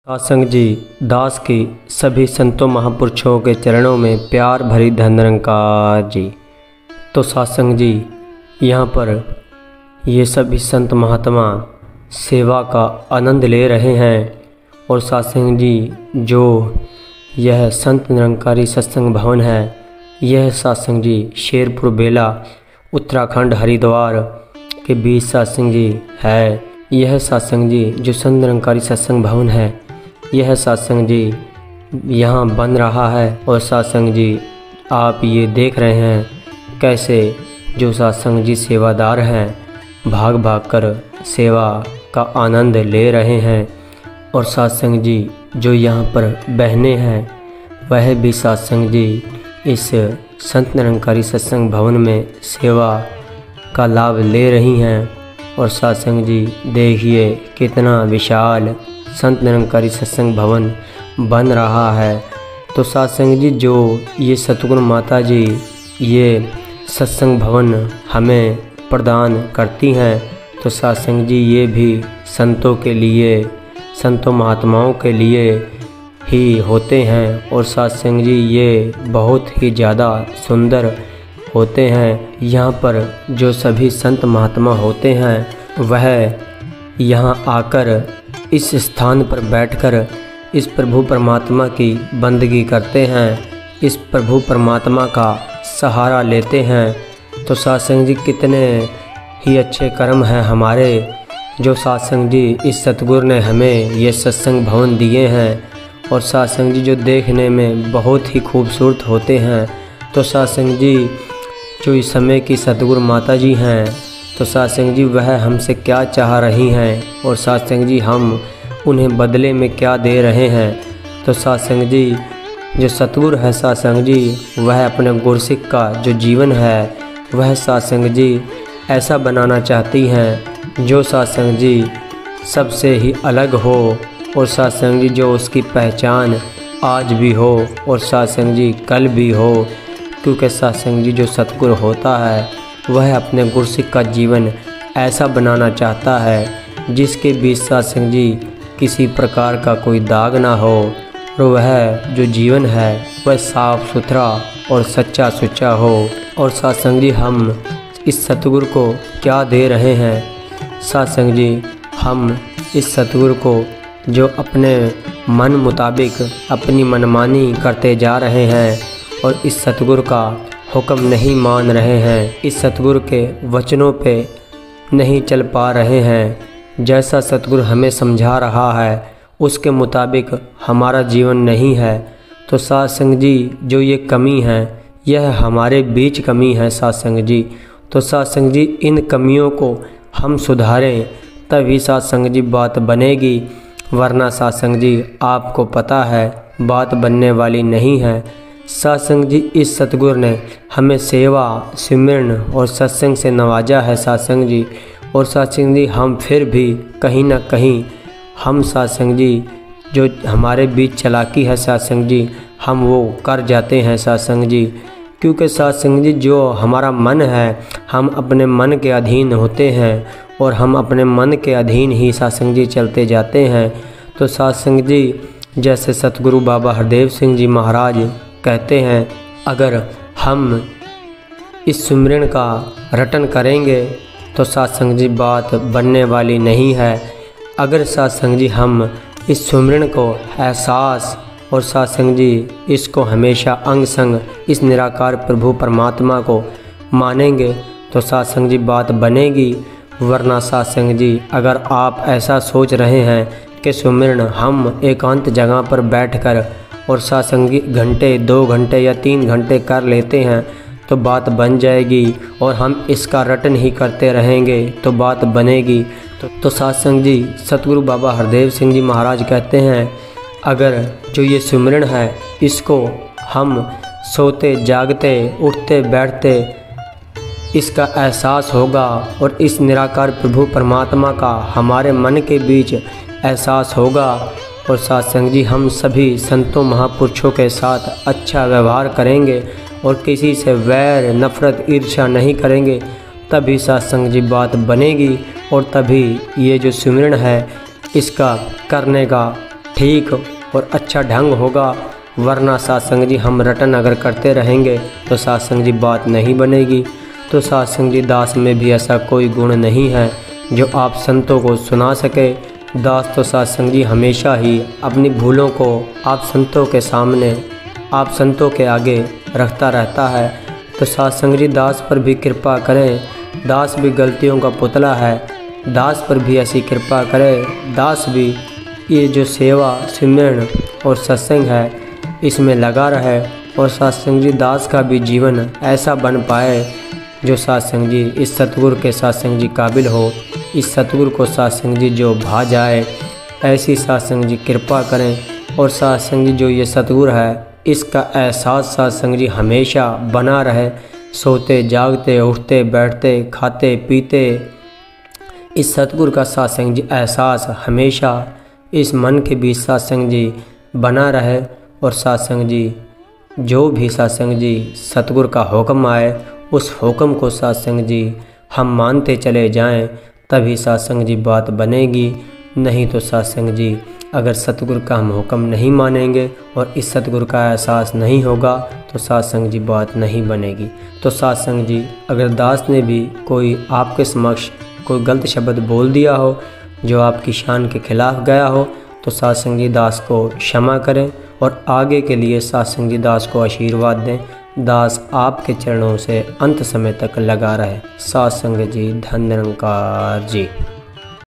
सत्संग जी दास की सभी संतों महापुरुषों के चरणों में प्यार भरी धन निरंकार जी। तो सत्संग जी यहाँ पर ये सभी संत महात्मा सेवा का आनंद ले रहे हैं। और सत्संग जी जो यह संत निरंकारी सत्संग भवन है, यह सत्संग जी शेरपुर बेला उत्तराखंड हरिद्वार के बीच सत्संग जी है। यह सत्संग जी जो संत निरंकारी सत्संग भवन है, यह सत्संग जी यहाँ बन रहा है। और सत्संग जी आप ये देख रहे हैं कैसे जो सत्संग जी सेवादार हैं भाग भाग कर सेवा का आनंद ले रहे हैं। और सत्संग जी जो यहाँ पर बहनें हैं वह भी सत्संग जी इस संत निरंकारी सत्संग भवन में सेवा का लाभ ले रही हैं। और सत्संग जी देखिए कितना विशाल संत निरंकारी सत्संग भवन बन रहा है। तो सत्संग जी जो ये सतगुरु माता जी ये सत्संग भवन हमें प्रदान करती हैं, तो सत्संग जी ये भी संतों के लिए, संतों महात्माओं के लिए ही होते हैं। और सत्संग जी ये बहुत ही ज़्यादा सुंदर होते हैं। यहाँ पर जो सभी संत महात्मा होते हैं वह यहाँ आकर इस स्थान पर बैठकर इस प्रभु परमात्मा की बंदगी करते हैं, इस प्रभु परमात्मा का सहारा लेते हैं। तो सत्संग जी कितने ही अच्छे कर्म हैं हमारे जो सत्संग जी इस सतगुरु ने हमें ये सत्संग भवन दिए हैं। और सत्संग जी जो देखने में बहुत ही खूबसूरत होते हैं। तो सत्संग जी जो इस समय की सतगुरु माता जी हैं, तो सत्संग जी वह हमसे क्या चाह रही हैं और सत्संग जी हम उन्हें बदले में क्या दे रहे हैं। तो सत्संग जी जो सतगुरु है सत्संग जी वह अपने गुरसिक का जो जीवन है वह सत्संग जी ऐसा बनाना चाहती हैं जो सत्संग जी सबसे ही अलग हो। और सत्संग जी जो उसकी पहचान आज भी हो और सत्संग जी कल भी हो। क्योंकि सत्संग जी जो सतगुरु होता है वह अपने गुरसिक का जीवन ऐसा बनाना चाहता है जिसके बीच सत्संग जी किसी प्रकार का कोई दाग ना हो और वह जो जीवन है वह साफ सुथरा और सच्चा सुच्चा हो। और सत्संग जी हम इस सतगुरु को क्या दे रहे हैं? सत्संग जी हम इस सतगुरु को जो अपने मन मुताबिक अपनी मनमानी करते जा रहे हैं और इस सतगुरु का हुक्म नहीं मान रहे हैं, इस सतगुरु के वचनों पे नहीं चल पा रहे हैं, जैसा सतगुरु हमें समझा रहा है उसके मुताबिक हमारा जीवन नहीं है। तो सत्संग जी जो ये कमी है यह हमारे बीच कमी है सत्संग जी। तो सत्संग जी इन कमियों को हम सुधारें तभी सत्संग जी बात बनेगी, वरना सत्संग जी आपको पता है बात बनने वाली नहीं है। सत्संग जी इस सतगुरु ने हमें सेवा सिमरन और सत्संग से नवाजा है सत्संग जी। और सत्संग जी हम फिर भी कहीं ना कहीं हम सत्संग जी जो हमारे बीच चालाकी है सत्संग जी हम वो कर जाते हैं सत्संग जी। क्योंकि सत्संग जी जो हमारा मन है हम अपने मन के अधीन होते हैं और हम अपने मन के अधीन ही सत्संग जी चलते जाते हैं। तो सत्संग जी जैसे सतगुरु बाबा हरदेव सिंह जी महाराज कहते हैं, अगर हम इस सुमिरन का रटन करेंगे तो सत्संग जी बात बनने वाली नहीं है। अगर सत्संग जी हम इस सुमिरन को एहसास और सत्संग जी इसको हमेशा अंग संग इस निराकार प्रभु परमात्मा को मानेंगे तो सत्संग जी बात बनेगी। वरना सत्संग जी अगर आप ऐसा सोच रहे हैं कि सुमिरन हम एकांत जगह पर बैठकर और सत्संगी घंटे 2 घंटे या 3 घंटे कर लेते हैं तो बात बन जाएगी और हम इसका रटन ही करते रहेंगे तो बात बनेगी। तो सत्संग जी सतगुरु बाबा हरदेव सिंह जी महाराज कहते हैं, अगर जो ये सुमिरन है इसको हम सोते जागते उठते बैठते इसका एहसास होगा और इस निराकार प्रभु परमात्मा का हमारे मन के बीच एहसास होगा। और सत्संग जी हम सभी संतों महापुरुषों के साथ अच्छा व्यवहार करेंगे और किसी से वैर नफ़रत ईर्ष्या नहीं करेंगे, तभी सत्संग जी बात बनेगी और तभी ये जो सिमरन है इसका करने का ठीक और अच्छा ढंग होगा, वरना सत्संग जी हम रटन अगर करते रहेंगे तो सत्संग जी बात नहीं बनेगी। तो सत्संग जी दास में भी ऐसा कोई गुण नहीं है जो आप संतों को सुना सके। दास तो सत्संग जी हमेशा ही अपनी भूलों को आप संतों के सामने, आप संतों के आगे रखता रहता है। तो सत्संग जी दास पर भी कृपा करें, दास भी गलतियों का पुतला है, दास पर भी ऐसी कृपा करें, दास भी ये जो सेवा सिमरन और सत्संग है इसमें लगा रहे और सत्संग जी दास का भी जीवन ऐसा बन पाए जो सत्संग जी इस सतगुरु के सत्संग जी काबिल हो, इस सतगुरु को सत्संग जी जो भा जाए, ऐसी सत्संग जी कृपा करें। और सत्संग जी जो ये सतगुरु है इसका एहसास सत्संग जी हमेशा बना रहे, सोते जागते उठते बैठते खाते पीते इस सतगुरु का सत्संग जी एहसास हमेशा इस मन के बीच सत्संग जी बना रहे। और सत्संग जी जो भी सत्संग जी सतगुरु का हुक्म आए उस हुक्म को सत्संग जी हम मानते चले जाएं, तभी सत्संग जी बात बनेगी। नहीं तो सत्संग जी अगर सतगुरु का हम हुक्म नहीं मानेंगे और इस सतगुरु का एहसास नहीं होगा तो सत्संग जी बात नहीं बनेगी। तो सत्संग जी अगर दास ने भी कोई आपके समक्ष कोई गलत शब्द बोल दिया हो जो आपकी शान के खिलाफ गया हो तो सत्संग जी दास को क्षमा करें और आगे के लिए सत्संग जी दास को आशीर्वाद दें। दास आपके चरणों से अंत समय तक लगा रहे। सत्संग जी धन निरंकार जी।